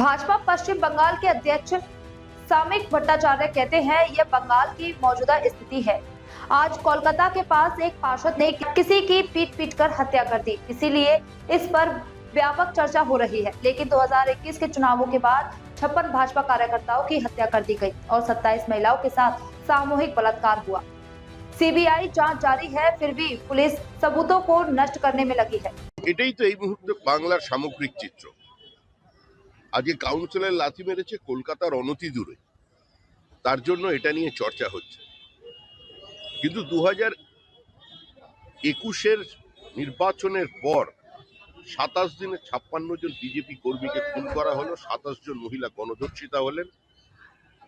भाजपा पश्चिम बंगाल के अध्यक्ष सामिक भट्टाचार्य कहते हैं यह बंगाल की मौजूदा स्थिति है। आज कोलकाता के पास एक पार्षद ने किसी की पीट पीट कर हत्या कर दी, इसीलिए इस पर व्यापक चर्चा हो रही है। लेकिन 2021 के चुनावों के बाद 56 भाजपा कार्यकर्ताओं की हत्या कर दी गई और 27 महिलाओं के साथ सामूहिक बलात्कार हुआ। सीबीआई जांच जारी है, फिर भी पुलिस सबूतों को नष्ट करने में लगी है। এটাই তো এই মুহূর্তে বাংলার সামগ্রিক চিত্র। আজকে কাউন্সিলর লাথি মেরেছে কলকাতার অনতি দূরে, তার জন্য এটা নিয়ে চর্চা হচ্ছে। কিন্তু 2021-এর নির্বাচনের পর 27 দিনে 56 জন বিজেপি কর্মীকে খুন করা হলো, 27 জন মহিলা গণধর্ষিতা হলেন।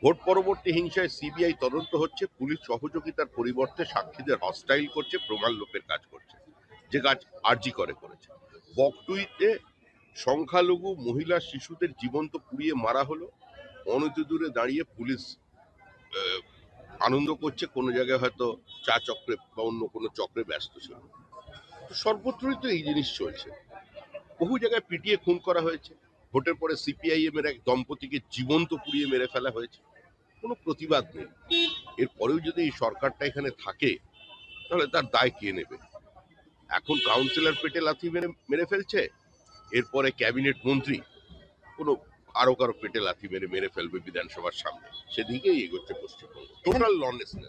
ভোট পরবর্তী হিংসায় সিবিআই তদন্ত হচ্ছে, পুলিশ সহযোগিতার পরিবর্তে সাক্ষীদের হস্টাইল করছে, প্রমাণ লোপের কাজ করছে, যে কাজ আরজি করেছে। বকটুইতে সংখ্যালঘু মহিলা শিশুদের জীবন্ত পুড়িয়ে মারা হলো, অনতি দূরে দাঁড়িয়ে পুলিশ আনন্দ করছে, কোনো জায়গায় হয়তো চা চক্রে বা অন্য কোনো চক্রে ব্যস্ত ছিল। সর্বত্রই তো এই জিনিস চলছে। বহু জায়গায় পিটিয়ে খুন করা হয়েছে, ভোটের পরে সিপিআইএম এর এক দম্পতিকে জীবন্ত পুড়িয়ে মেরে ফেলা হয়েছে, কোনো প্রতিবাদ নেই। এরপরেও যদি এই সরকারটা এখানে থাকে তাহলে তার দায় কে নেবে? এখন কাউন্সিলর পেটে লাথি মেরে ফেলছে, এরপরে ক্যাবিনেট মন্ত্রী কোনো কারো পেটে লাথি মেরে ফেলবে বিধানসভার সামনে, সেদিকেই এগোচ্ছে পশ্চিমবঙ্গ। টোটাল লনেসনেস।